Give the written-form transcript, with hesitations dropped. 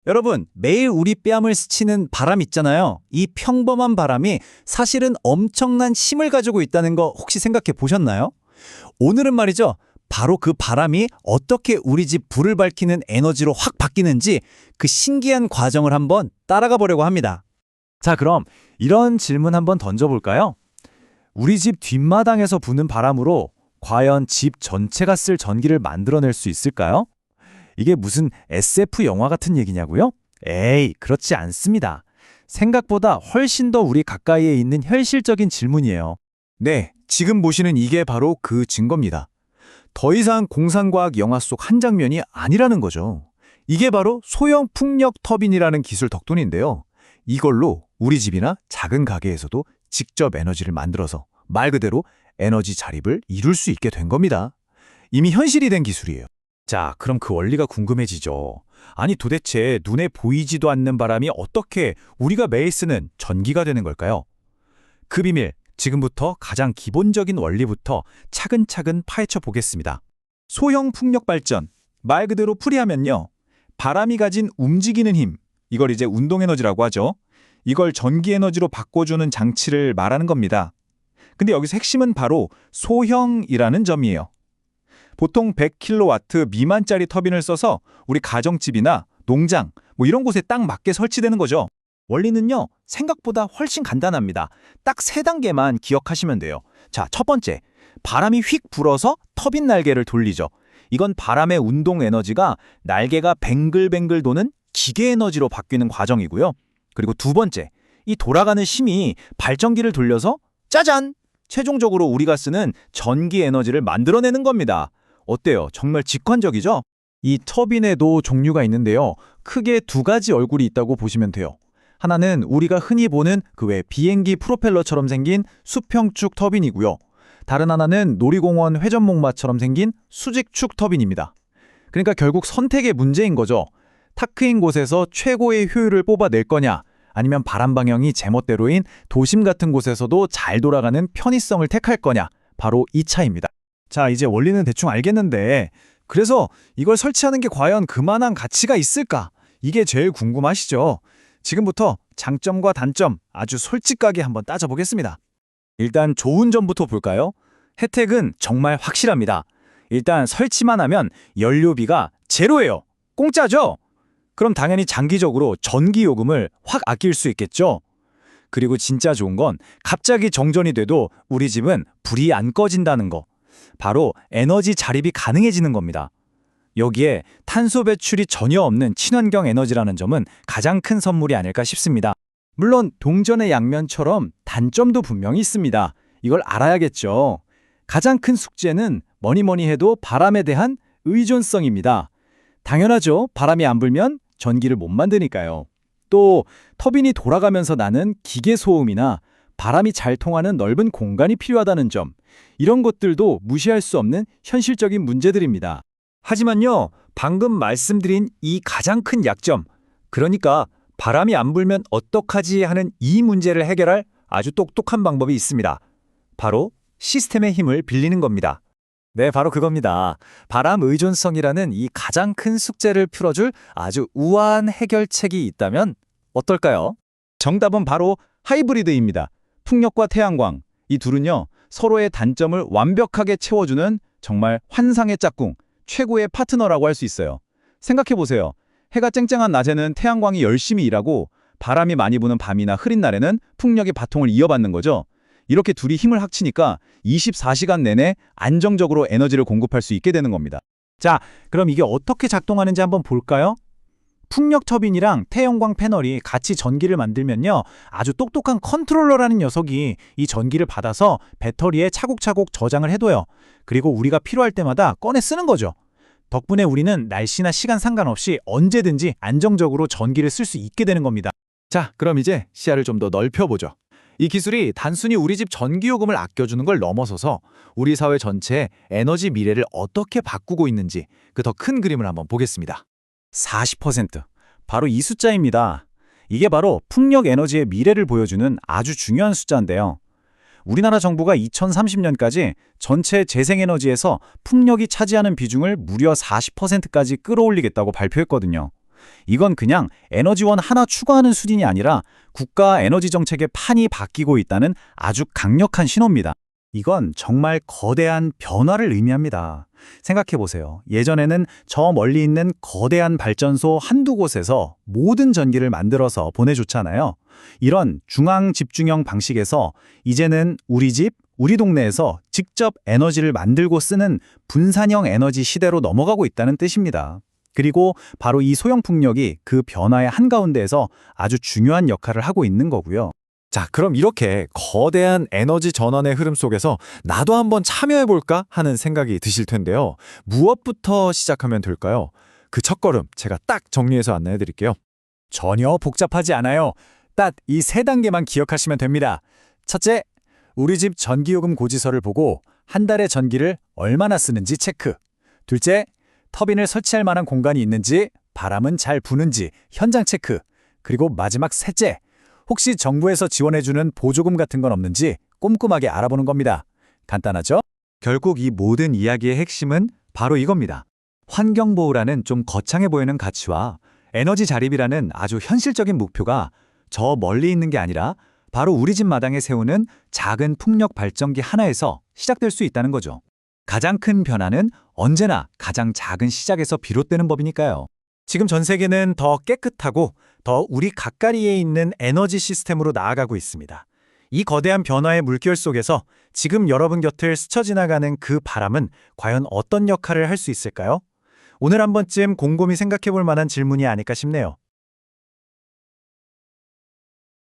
여러분, 매일 우리 뺨을 스치는 바람 있잖아요. 이 평범한 바람이 사실은 엄청난 힘을 가지고 있다는 거 혹시 생각해 보셨나요? 오늘은 말이죠. 바로 그 바람이 어떻게 우리 집 불을 밝히는 에너지로 확 바뀌는지 그 신기한 과정을 한번 따라가 보려고 합니다. 자, 그럼 이런 질문 한번 던져볼까요? 우리 집 뒷마당에서 부는 바람으로 과연 집 전체가 쓸 전기를 만들어낼 수 있을까요? 이게 무슨 SF 영화 같은 얘기냐고요? 에이, 그렇지 않습니다. 생각보다 훨씬 더 우리 가까이에 있는 현실적인 질문이에요. 네, 지금 보시는 이게 바로 그 증거입니다. 더 이상 공상과학 영화 속 한 장면이 아니라는 거죠. 이게 바로 소형 풍력 터빈이라는 기술 덕분인데요. 이걸로 우리 집이나 작은 가게에서도 직접 에너지를 만들어서 말 그대로 에너지 자립을 이룰 수 있게 된 겁니다. 이미 현실이 된 기술이에요. 자, 그럼 그 원리가 궁금해지죠. 아니 도대체 눈에 보이지도 않는 바람이 어떻게 우리가 매일 쓰는 전기가 되는 걸까요? 그 비밀, 지금부터 가장 기본적인 원리부터 차근차근 파헤쳐 보겠습니다. 소형 풍력 발전, 말 그대로 풀이하면요. 바람이 가진 움직이는 힘, 이걸 이제 운동에너지라고 하죠. 이걸 전기에너지로 바꿔주는 장치를 말하는 겁니다. 근데 여기서 핵심은 바로 소형이라는 점이에요. 보통 100kW 미만짜리 터빈을 써서 우리 가정집이나 농장 이런 곳에 딱 맞게 설치되는 거죠. 원리는요, 생각보다 훨씬 간단합니다. 딱 3단계만 기억하시면 돼요. 자, 첫 번째, 바람이 휙 불어서 터빈 날개를 돌리죠. 이건 바람의 운동 에너지가 날개가 뱅글뱅글 도는 기계 에너지로 바뀌는 과정이고요. 그리고 두 번째, 이 돌아가는 심이 발전기를 돌려서 짜잔! 최종적으로 우리가 쓰는 전기 에너지를 만들어내는 겁니다. 어때요? 정말 직관적이죠? 이 터빈에도 종류가 있는데요. 크게 2가지 얼굴이 있다고 보시면 돼요. 하나는 우리가 흔히 보는 그 외 비행기 프로펠러처럼 생긴 수평축 터빈이고요. 다른 하나는 놀이공원 회전목마처럼 생긴 수직축 터빈입니다. 그러니까 결국 선택의 문제인 거죠. 탁 트인 곳에서 최고의 효율을 뽑아낼 거냐, 아니면 바람 방향이 제멋대로인 도심 같은 곳에서도 잘 돌아가는 편의성을 택할 거냐, 바로 이 차이입니다. 자, 이제 원리는 대충 알겠는데 그래서 이걸 설치하는 게 과연 그만한 가치가 있을까? 이게 제일 궁금하시죠? 지금부터 장점과 단점 아주 솔직하게 한번 따져보겠습니다. 일단 좋은 점부터 볼까요? 혜택은 정말 확실합니다. 일단 설치만 하면 연료비가 제로예요. 공짜죠? 그럼 당연히 장기적으로 전기요금을 확 아낄 수 있겠죠? 그리고 진짜 좋은 건 갑자기 정전이 돼도 우리 집은 불이 안 꺼진다는 거. 바로 에너지 자립이 가능해지는 겁니다. 여기에 탄소 배출이 전혀 없는 친환경 에너지라는 점은 가장 큰 선물이 아닐까 싶습니다. 물론 동전의 양면처럼 단점도 분명히 있습니다. 이걸 알아야겠죠. 가장 큰 숙제는 뭐니 해도 바람에 대한 의존성입니다. 당연하죠. 바람이 안 불면 전기를 못 만드니까요. 또 터빈이 돌아가면서 나는 기계 소음이나 바람이 잘 통하는 넓은 공간이 필요하다는 점, 이런 것들도 무시할 수 없는 현실적인 문제들입니다. 하지만요, 방금 말씀드린 이 가장 큰 약점, 그러니까 바람이 안 불면 어떡하지 하는 이 문제를 해결할 아주 똑똑한 방법이 있습니다. 바로 시스템의 힘을 빌리는 겁니다. 네, 바로 그겁니다. 바람 의존성이라는 이 가장 큰 숙제를 풀어줄 아주 우아한 해결책이 있다면 어떨까요? 정답은 바로 하이브리드입니다. 풍력과 태양광, 이 둘은요, 서로의 단점을 완벽하게 채워주는 정말 환상의 짝꿍, 최고의 파트너라고 할 수 있어요. 생각해보세요. 해가 쨍쨍한 낮에는 태양광이 열심히 일하고 바람이 많이 부는 밤이나 흐린 날에는 풍력이 바통을 이어받는 거죠. 이렇게 둘이 힘을 합치니까 24시간 내내 안정적으로 에너지를 공급할 수 있게 되는 겁니다. 자, 그럼 이게 어떻게 작동하는지 한번 볼까요? 풍력 터빈이랑 태양광 패널이 같이 전기를 만들면요, 아주 똑똑한 컨트롤러라는 녀석이 이 전기를 받아서 배터리에 차곡차곡 저장을 해둬요. 그리고 우리가 필요할 때마다 꺼내 쓰는 거죠. 덕분에 우리는 날씨나 시간 상관없이 언제든지 안정적으로 전기를 쓸 수 있게 되는 겁니다. 자, 그럼 이제 시야를 좀 더 넓혀보죠. 이 기술이 단순히 우리 집 전기요금을 아껴주는 걸 넘어서서 우리 사회 전체의 에너지 미래를 어떻게 바꾸고 있는지 그 더 큰 그림을 한번 보겠습니다. 40%. 바로 이 숫자입니다. 이게 바로 풍력 에너지의 미래를 보여주는 아주 중요한 숫자인데요. 우리나라 정부가 2030년까지 전체 재생에너지에서 풍력이 차지하는 비중을 무려 40%까지 끌어올리겠다고 발표했거든요. 이건 그냥 에너지원 하나 추가하는 수준이 아니라 국가 에너지 정책의 판이 바뀌고 있다는 아주 강력한 신호입니다. 이건 정말 거대한 변화를 의미합니다. 생각해 보세요. 예전에는 저 멀리 있는 거대한 발전소 한두 곳에서 모든 전기를 만들어서 보내줬잖아요. 이런 중앙 집중형 방식에서 이제는 우리 집, 우리 동네에서 직접 에너지를 만들고 쓰는 분산형 에너지 시대로 넘어가고 있다는 뜻입니다. 그리고 바로 이 소형 풍력이 그 변화의 한가운데에서 아주 중요한 역할을 하고 있는 거고요. 자, 그럼 이렇게 거대한 에너지 전환의 흐름 속에서 나도 한번 참여해볼까 하는 생각이 드실 텐데요. 무엇부터 시작하면 될까요? 그 첫걸음 제가 딱 정리해서 안내해드릴게요. 전혀 복잡하지 않아요. 딱 이 세 단계만 기억하시면 됩니다. 첫째, 우리 집 전기요금 고지서를 보고 한 달에 전기를 얼마나 쓰는지 체크. 둘째, 터빈을 설치할 만한 공간이 있는지, 바람은 잘 부는지 현장 체크. 그리고 마지막 셋째, 혹시 정부에서 지원해주는 보조금 같은 건 없는지 꼼꼼하게 알아보는 겁니다. 간단하죠? 결국 이 모든 이야기의 핵심은 바로 이겁니다. 환경보호라는 좀 거창해 보이는 가치와 에너지 자립이라는 아주 현실적인 목표가 저 멀리 있는 게 아니라 바로 우리 집 마당에 세우는 작은 풍력 발전기 하나에서 시작될 수 있다는 거죠. 가장 큰 변화는 언제나 가장 작은 시작에서 비롯되는 법이니까요. 지금 전 세계는 더 깨끗하고 더 우리 가까이에 있는 에너지 시스템으로 나아가고 있습니다. 이 거대한 변화의 물결 속에서 지금 여러분 곁을 스쳐 지나가는 그 바람은 과연 어떤 역할을 할 수 있을까요? 오늘 한 번쯤 곰곰이 생각해 볼 만한 질문이 아닐까 싶네요.